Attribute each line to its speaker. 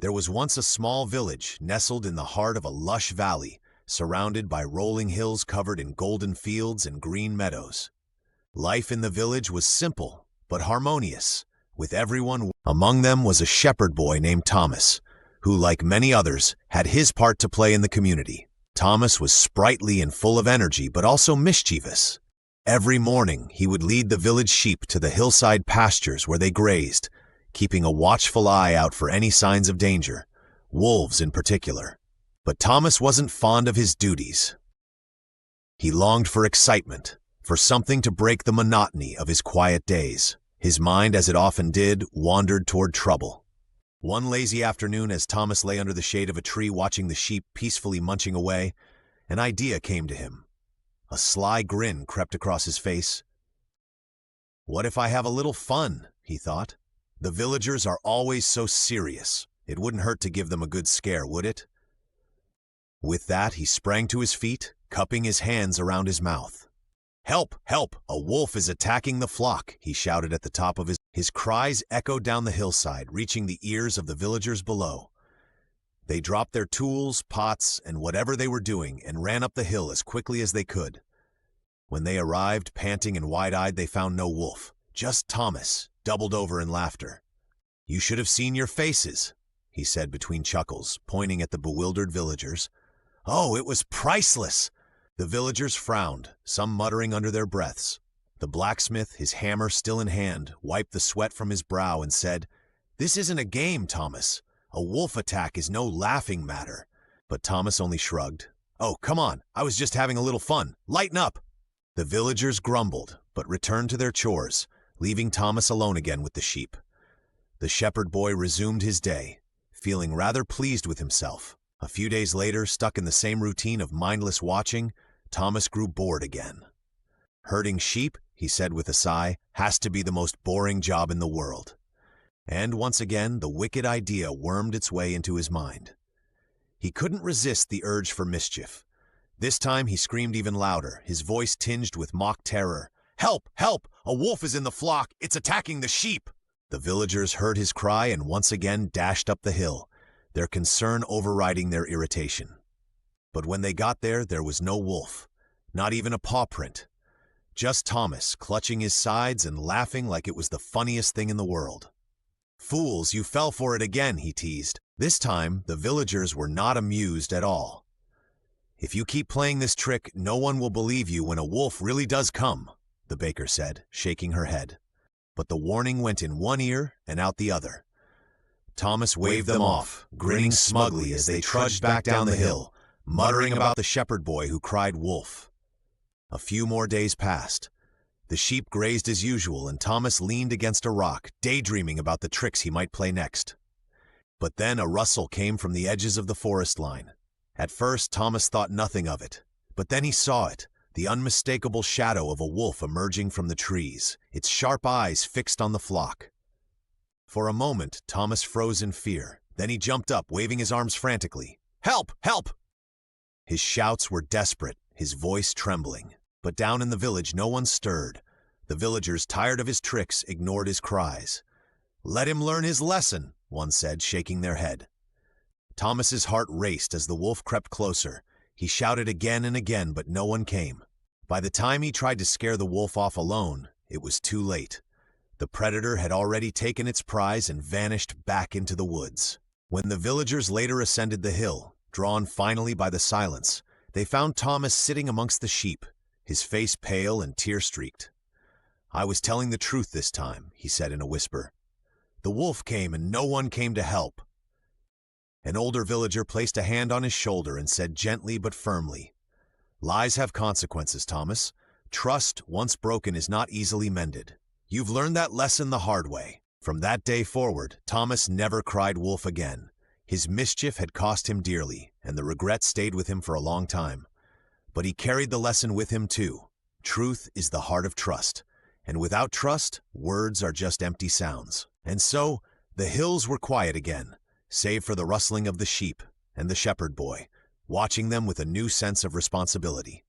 Speaker 1: There was once a small village nestled in the heart of a lush valley, surrounded by rolling hills covered in golden fields and green meadows. Life in the village was simple but harmonious, with everyone. Among them was a shepherd boy named Thomas, who, like many others, had his part to play in the community. Thomas was sprightly and full of energy, but also mischievous. Every morning, he would lead the village sheep to the hillside pastures where they grazed, keeping a watchful eye out for any signs of danger, wolves in particular. But Thomas wasn't fond of his duties. He longed for excitement, for something to break the monotony of his quiet days. His mind, as it often did, wandered toward trouble. One lazy afternoon, as Thomas lay under the shade of a tree watching the sheep peacefully munching away, an idea came to him. A sly grin crept across his face. "What if I have a little fun?" he thought. "The villagers are always so serious. It wouldn't hurt to give them a good scare, would it?" With that, he sprang to his feet, cupping his hands around his mouth. "Help! Help! A wolf is attacking the flock!" he shouted at the top of his cries echoed down the hillside, reaching the ears of the villagers below. They dropped their tools, pots, and whatever they were doing and ran up the hill as quickly as they could. When they arrived, panting and wide-eyed, they found no wolf, just Thomas, doubled over in laughter. "You should have seen your faces," he said between chuckles, pointing at the bewildered villagers. "Oh, it was priceless!" The villagers frowned, some muttering under their breaths. The blacksmith, his hammer still in hand, wiped the sweat from his brow and said, "This isn't a game, Thomas. A wolf attack is no laughing matter." But Thomas only shrugged. "Oh, come on, I was just having a little fun. Lighten up!" The villagers grumbled, but returned to their chores, leaving Thomas alone again with the sheep. The shepherd boy resumed his day, feeling rather pleased with himself. A few days later, stuck in the same routine of mindless watching, Thomas grew bored again. "Herding sheep," he said with a sigh, "has to be the most boring job in the world." And once again, the wicked idea wormed its way into his mind. He couldn't resist the urge for mischief. This time he screamed even louder, his voice tinged with mock terror. "Help! Help! A wolf is in the flock! It's attacking the sheep!" The villagers heard his cry and once again dashed up the hill, their concern overriding their irritation. But when they got there, there was no wolf, not even a paw print. Just Thomas, clutching his sides and laughing like it was the funniest thing in the world. "Fools, you fell for it again," he teased. This time, the villagers were not amused at all. "If you keep playing this trick, no one will believe you when a wolf really does come," the baker said, shaking her head. But the warning went in one ear and out the other. Thomas waved them off, grinning smugly as they trudged back down the hill, muttering about the shepherd boy who cried wolf. A few more days passed. The sheep grazed as usual, and Thomas leaned against a rock, daydreaming about the tricks he might play next. But then a rustle came from the edges of the forest line. At first, Thomas thought nothing of it, but then he saw it, the unmistakable shadow of a wolf emerging from the trees, its sharp eyes fixed on the flock. For a moment, Thomas froze in fear. Then he jumped up, waving his arms frantically. "Help! Help!" His shouts were desperate, his voice trembling. But down in the village, no one stirred. The villagers, tired of his tricks, ignored his cries. "Let him learn his lesson," one said, shaking their head. Thomas's heart raced as the wolf crept closer. He shouted again and again, but no one came. By the time he tried to scare the wolf off alone, it was too late. The predator had already taken its prize and vanished back into the woods. When the villagers later ascended the hill, drawn finally by the silence, they found Thomas sitting amongst the sheep, his face pale and tear-streaked. "I was telling the truth this time," he said in a whisper. "The wolf came and no one came to help." An older villager placed a hand on his shoulder and said gently but firmly, "Lies have consequences, Thomas. Trust, once broken, is not easily mended. You've learned that lesson the hard way." From that day forward, Thomas never cried wolf again. His mischief had cost him dearly, and the regret stayed with him for a long time. But he carried the lesson with him too. Truth is the heart of trust, and without trust, words are just empty sounds. And so, the hills were quiet again, save for the rustling of the sheep and the shepherd boy, watching them with a new sense of responsibility.